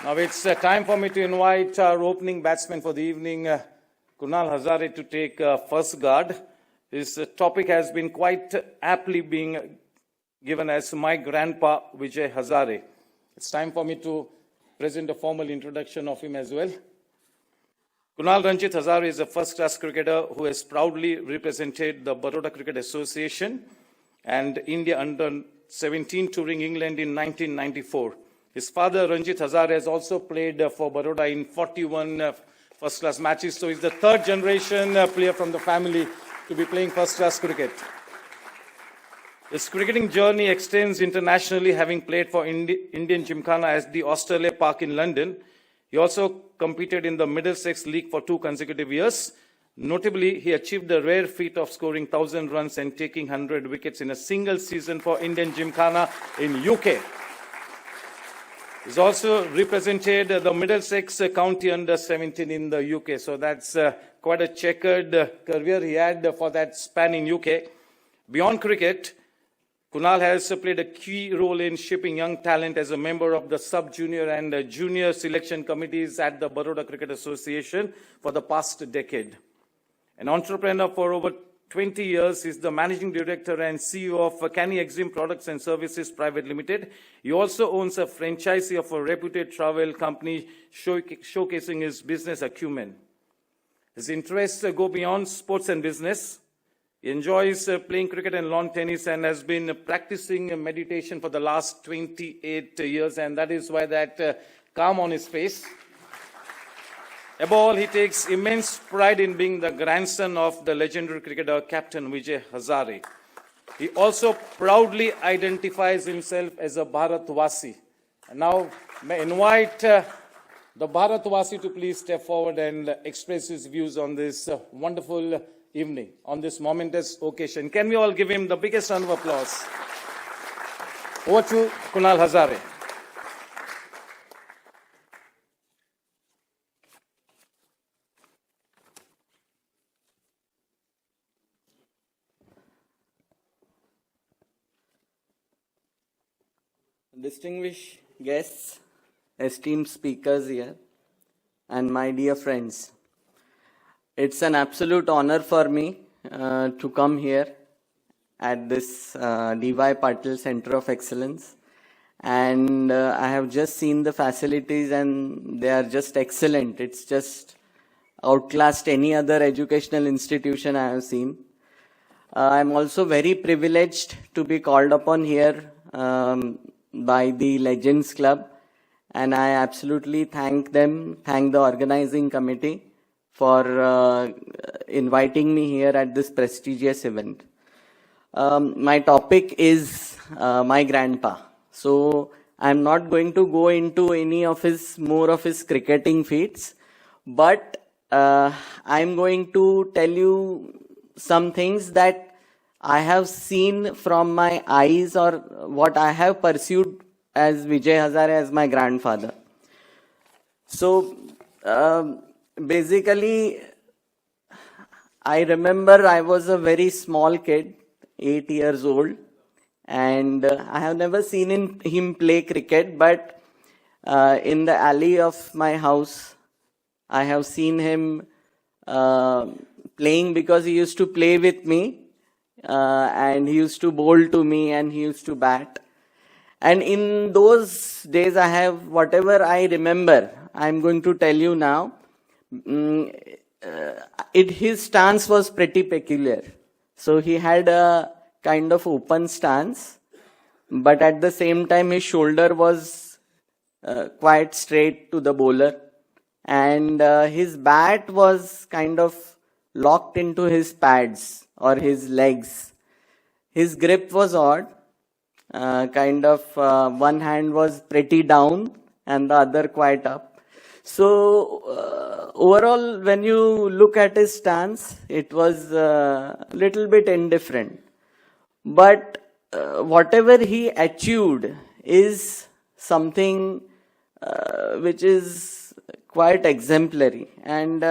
Now it's time for me to invite our opening batsman for the evening, Kunal Hazare, to take first guard. His topic has been quite aptly being given as My Grandpa Vijay Hazare. It's time for me to present a formal introduction of him as well. Kunal Ranjit Hazare is a first-class cricketer who has proudly represented the Baroda Cricket Association and India under 17 touring England in 1994. His father, Ranjit Hazare, has also played for Baroda in 41 first-class matches. So he's the third generation player from the family to be playing first-class cricket. His cricketing journey extends internationally, having played for Indian Gymkhana at the Australia Park in London. He also competed in the Middlesex League for 2 consecutive years. Notably, he achieved the rare feat of scoring 1,000 runs and taking 100 wickets in a single season for Indian Gymkhana in UK. He's also represented the Middlesex County under 17 in the UK. So that's quite a checkered career he had for that span in UK. Beyond cricket, Kunal has played a key role in shaping young talent as a member of the sub-junior and junior selection committees at the Baroda Cricket Association for the past decade. An entrepreneur for over 20 years, he's the managing director and CEO of Canny Exim Products and Services Private Limited. He also owns a franchisee of a reputed travel company showcasing his business acumen. His interests go beyond sports and business. He enjoys playing cricket and lawn tennis and has been practicing meditation for the last 28 years, and that is why that calm on his face. Above all, he takes immense pride in being the grandson of the legendary cricketer Captain Vijay Hazare. He also proudly identifies himself as a Bharatvasi. And now, may I invite the Bharatvasi to please step forward and express his views on this wonderful evening, on this momentous occasion. Can we all give him the biggest round of applause? Over to Kunal Hazare. Distinguished guests, esteemed speakers here, and my dear friends. It's an absolute honor for me to come here at this D.Y. Patil Center of Excellence. And I have just seen the facilities and they are just excellent. It's just outclassed any other educational institution I have seen. I'm also very privileged to be called upon here by the Legends Club, and I absolutely thank them, thank the organizing committee for inviting me here at this prestigious event. My topic is my grandpa. So I'm not going to go into any of more of his cricketing feats, but I'm going to tell you some things that I have seen from my eyes or what I have pursued as Vijay Hazare as my grandfather. So basically, I remember I was a very small kid, 8 years old, and I have never seen him play cricket, but in the alley of my house, I have seen him playing because he used to play with me. And he used to bowl to me and he used to bat. And in those days, I have whatever I remember, I'm going to tell you now. His stance was pretty peculiar. So he had a kind of open stance, but at the same time, his shoulder was quite straight to the bowler. And his bat was kind of locked into his pads or his legs. His grip was odd, one hand was pretty down and the other quite up. So overall, when you look at his stance, it was a little bit indifferent. But whatever he achieved is something which is quite exemplary. And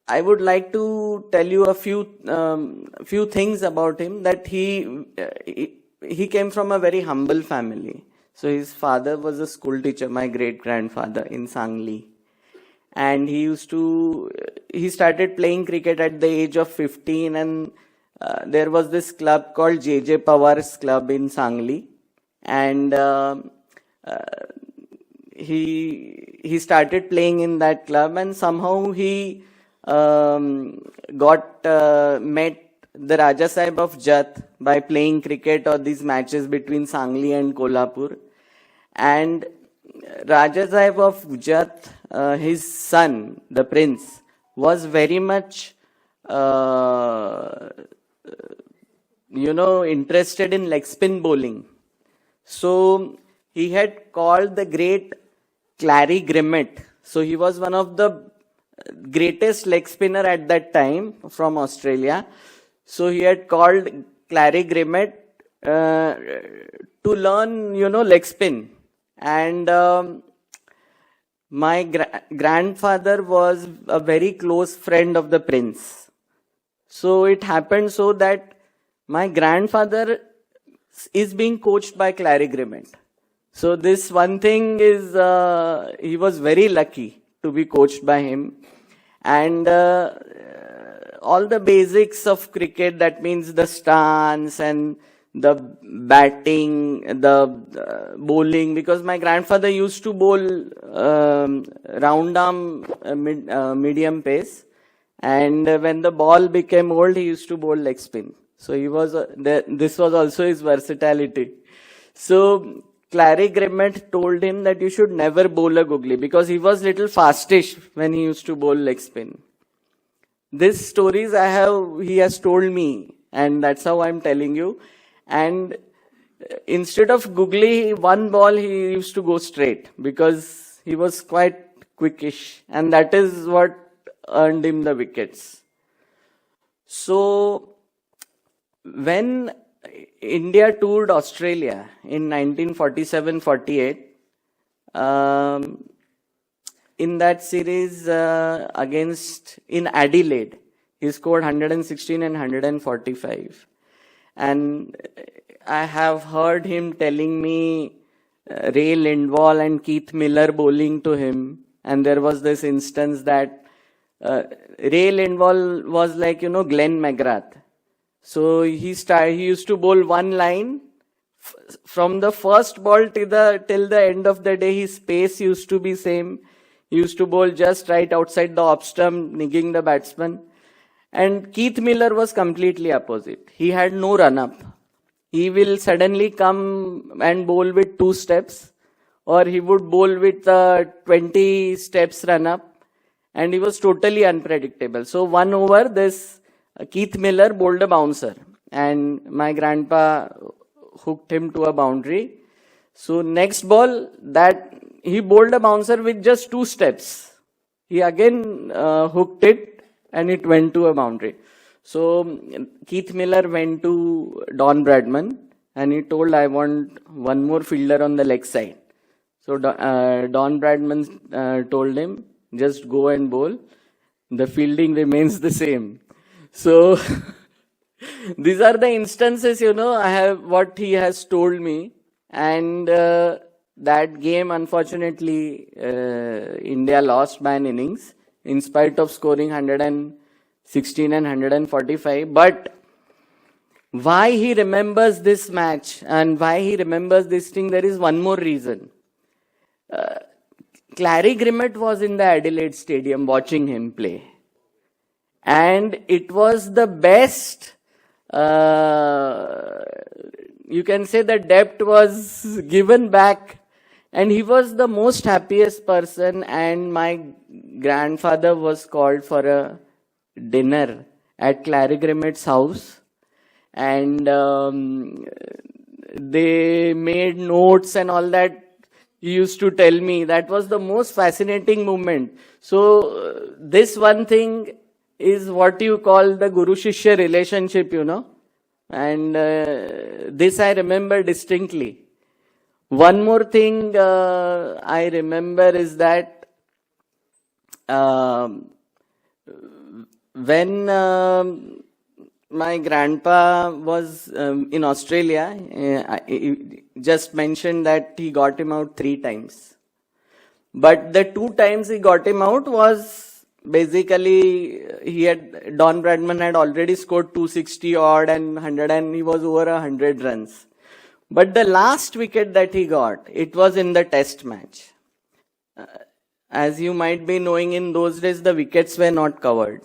I would like to tell you a few things about him, that he came from a very humble family. So his father was a school teacher, my great grandfather, in Sangli. And he started playing cricket at the age of 15, and there was this club called JJ Pawar's club in Sangli. And he started playing in that club, and somehow he met the Raja Sahib of Jat by playing cricket or these matches between Sangli and Kolhapur. And Raja Sahib of Jat, his son, the prince, was very much, interested in leg spin bowling. So he had called the great Clary Grimmett. So he was one of the greatest leg spinner at that time from Australia. So he had called Clary Grimmett to learn, leg spin. And my grandfather was a very close friend of the prince. So it happened so that my grandfather is being coached by Clary Grimmett. So this one thing is, he was very lucky to be coached by him. And all the basics of cricket, that means the stance and the batting, the bowling, because my grandfather used to bowl round arm medium pace, and when the ball became old, he used to bowl leg spin. So he was this was also his versatility. So Clary Grimmett told him that you should never bowl a googly, because he was little fastish when he used to bowl leg spin. These stories he has told me, and that's how I'm telling you. And instead of googly, one ball he used to go straight, because he was quite quickish, and that is what earned him the wickets. So when India toured Australia in 1947-48, in that series in Adelaide, he scored 116 and 145. And I have heard him telling me Ray Lindwall and Keith Miller bowling to him. And there was this instance that Ray Lindwall was like, Glenn McGrath. So he used to bowl one line. From the first ball till the end of the day, his pace used to be same. He used to bowl just right outside the off stump, nigging the batsman. And Keith Miller was completely opposite. He had no run-up. He will suddenly come and bowl with 2 steps, or he would bowl with 20 steps run-up, and he was totally unpredictable. So 1 over, this Keith Miller bowled a bouncer, and my grandpa hooked him to a boundary. So next ball, that he bowled a bouncer with just 2 steps. He again hooked it, and it went to a boundary. So Keith Miller went to Don Bradman, and he told, I want one more fielder on the leg side. So Don Bradman told him, just go and bowl. The fielding remains the same. So these are the instances, I have what he has told me. And that game, unfortunately, India lost by an innings, in spite of scoring 116 and 145. But why he remembers this match and why he remembers this thing, there is one more reason. Clary Grimmett was in the Adelaide Stadium watching him play. And it was the best, you can say the debt was given back. And he was the most happiest person, and my grandfather was called for a dinner at Clary Grimmett's house. And they made notes and all that. He used to tell me that was the most fascinating moment. So this one thing is what you call the Guru-Shishya relationship, And this I remember distinctly. One more thing I remember is that when my grandpa was in Australia. I just mentioned that he got him out 3 times. But the 2 times he got him out was basically Don Bradman had already scored 260 odd and 100 and he was over 100 runs. But the last wicket that he got, it was in the test match. As you might be knowing, in those days the wickets were not covered.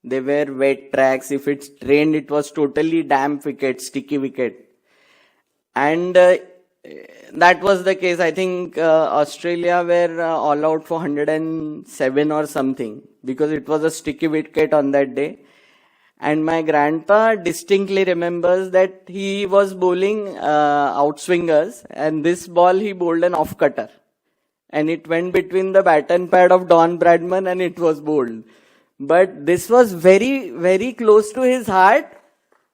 They were wet tracks. If it rained, it was totally damp wicket, sticky wicket. And that was the case. I think Australia were all out for 107 or something because it was a sticky wicket on that day. And my grandpa distinctly remembers that he was bowling outswingers and this ball he bowled an off-cutter. And it went between the bat and pad of Don Bradman and it was bowled. But this was very, very close to his heart.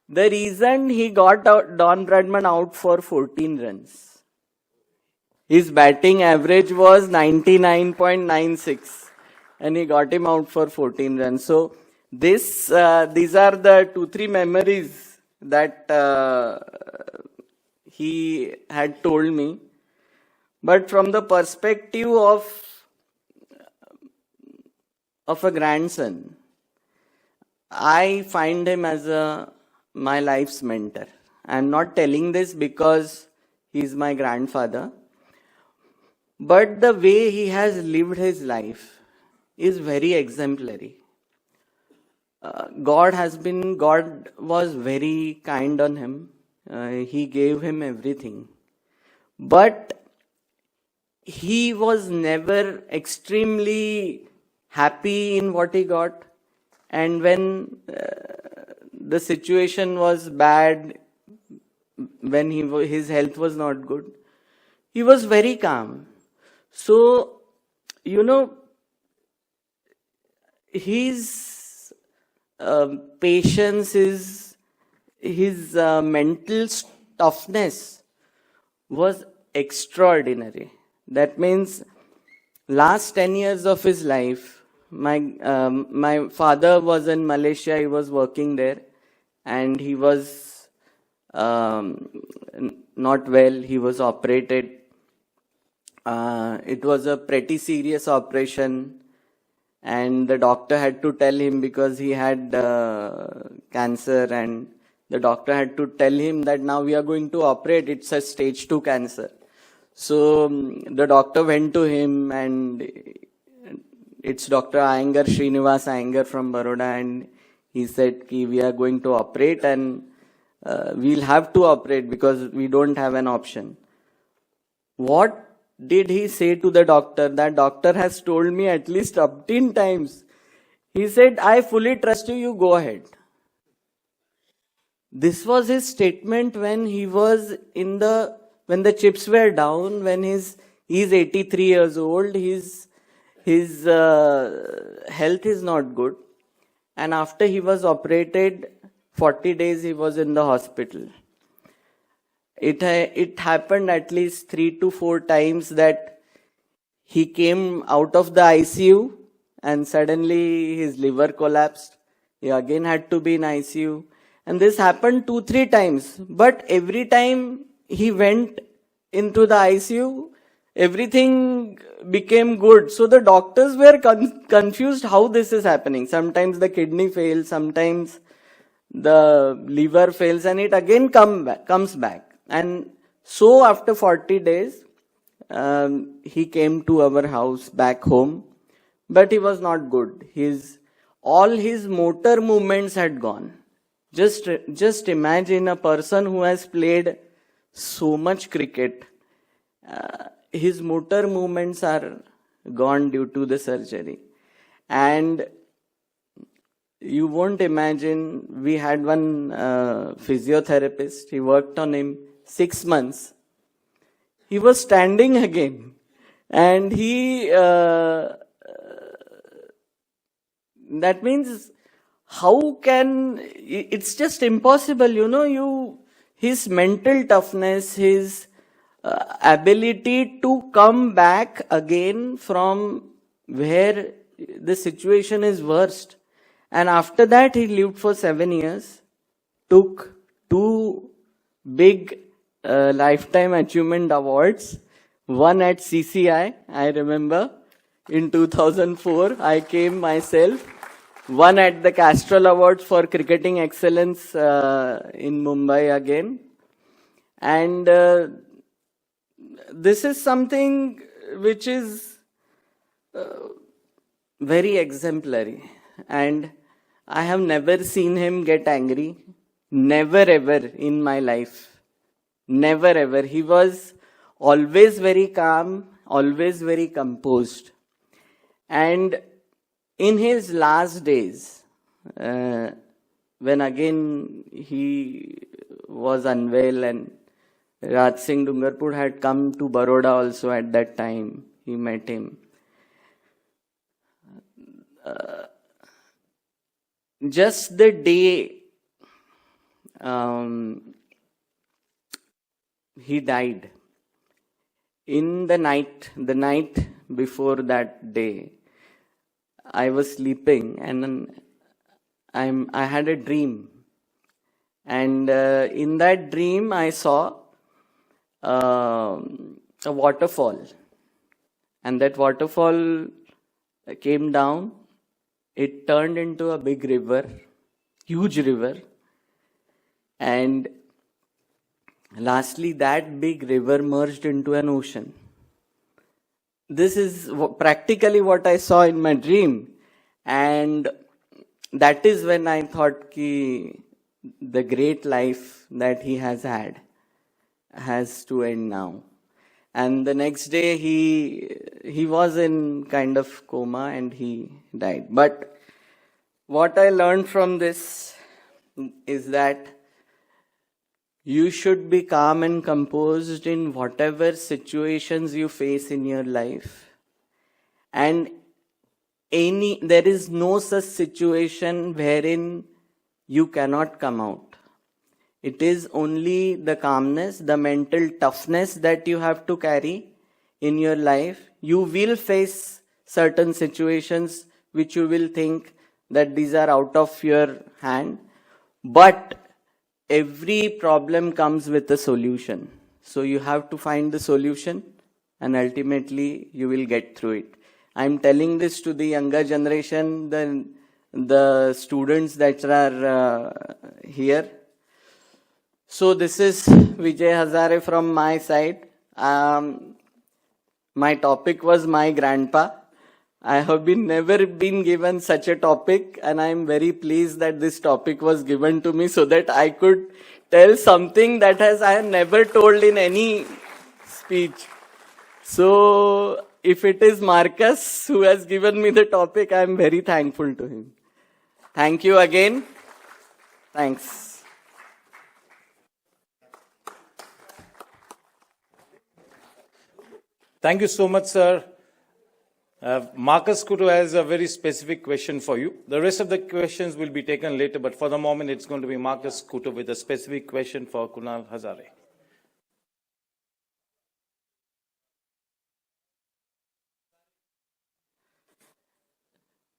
The reason he got Don Bradman out for 14 runs. His batting average was 99.96 and he got him out for 14 runs. So these are the 2-3 memories that he had told me. But from the perspective of a grandson, I find him as my life's mentor. I'm not telling this because he's my grandfather, but the way he has lived his life is very exemplary. God was very kind on him. He gave him everything. But he was never extremely happy in what he got. And when the situation was bad, when his health was not good, he was very calm. So, his patience, his mental toughness was extraordinary. That means last 10 years of his life, my father was in Malaysia, he was working there and he was not well, he was operated. It was a pretty serious operation and the doctor had to tell him because he had cancer and the doctor had to tell him that now we are going to operate, it's a stage 2 cancer. So the doctor went to him and it's Dr. Iyengar, Srinivas Iyengar from Baroda, and he said, we are going to operate and we'll have to operate because we don't have an option. What did he say to the doctor? That doctor has told me at least 15 times. He said, I fully trust you, you go ahead. This was his statement when he was when the chips were down, when he's 83 years old, his health is not good. And after he was operated, 40 days he was in the hospital. It happened at least 3 to 4 times that he came out of the ICU and suddenly his liver collapsed. He again had to be in ICU. And this happened 2-3 times. But every time he went into the ICU, everything became good. So the doctors were confused how this is happening. Sometimes the kidney fails, sometimes the liver fails, and it again comes back. And so after 40 days, he came to our house back home, but he was not good. All his motor movements had gone. Just imagine a person who has played so much cricket. His motor movements are gone due to the surgery. And you won't imagine, we had one physiotherapist, he worked on him 6 months. He was standing again. And that means, it's just impossible, his mental toughness, his ability to come back again from where the situation is worst. And after that, he lived for 7 years. took two big lifetime achievement awards. One at CCI, I remember, in 2004, I came myself. One at the Castrol Awards for Cricketing Excellence in Mumbai again. And this is something which is very exemplary. And I have never seen him get angry. Never ever in my life. Never ever. He was always very calm, always very composed. And in his last days, when again he was unwell and Raj Singh Dungarpur had come to Baroda also at that time, he met him. Just the day he died, in the night before that day, I was sleeping and I had a dream. And in that dream, I saw a waterfall. And that waterfall came down. It turned into a big river, huge river. And lastly, that big river merged into an ocean. This is practically what I saw in my dream. And that is when I thought ki the great life that he has had has to end now. And the next day he was in kind of coma and he died. But what I learned from this is that you should be calm and composed in whatever situations you face in your life. And there is no such situation wherein you cannot come out. It is only the calmness, the mental toughness that you have to carry in your life. You will face certain situations which you will think that these are out of your hand. But every problem comes with a solution. So you have to find the solution and ultimately you will get through it. I'm telling this to the younger generation, the students that are here. So this is Vijay Hazare from my side. My topic was my grandpa. I have never been given such a topic, and I am very pleased that this topic was given to me so that I could tell something that I have never told in any speech. So if it is Marcus who has given me the topic, I am very thankful to him. Thank you again. Thanks. Thank you so much, sir. Marcus Kuto has a very specific question for you. The rest of the questions will be taken later, but for the moment, it's going to be Marcus Kuto with a specific question for Kunal Hazare.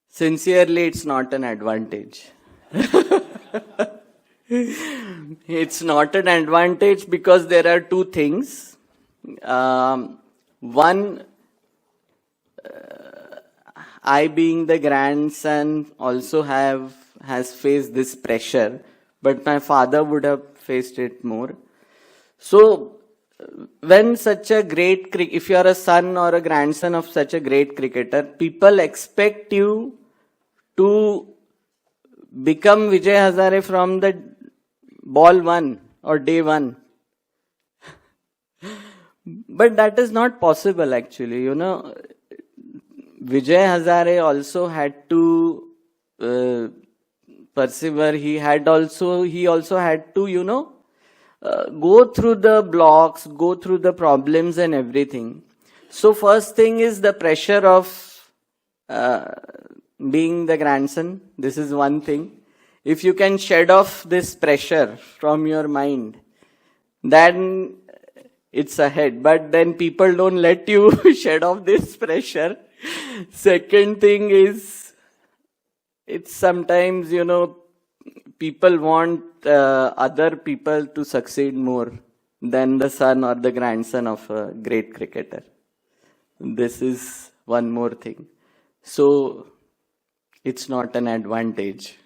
Sincerely, it's not an advantage. It's not an advantage because there are two things. One, I being the grandson also has faced this pressure, but my father would have faced it more. So when such a great, if you are a son or a grandson of such a great cricketer, people expect you to become Vijay Hazare from the ball one or day one. But that is not possible actually, you know. Vijay Hazare also had to persevere. He also had to, you know, go through the blocks, go through the problems and everything. So first thing is the pressure of being the grandson. This is one thing. If you can shed off this pressure from your mind, then it's ahead. But then people don't let you shed off this pressure. Second thing is, it's sometimes, you know, people want other people to succeed more than the son or the grandson of a great cricketer. This is one more thing. So it's not an advantage.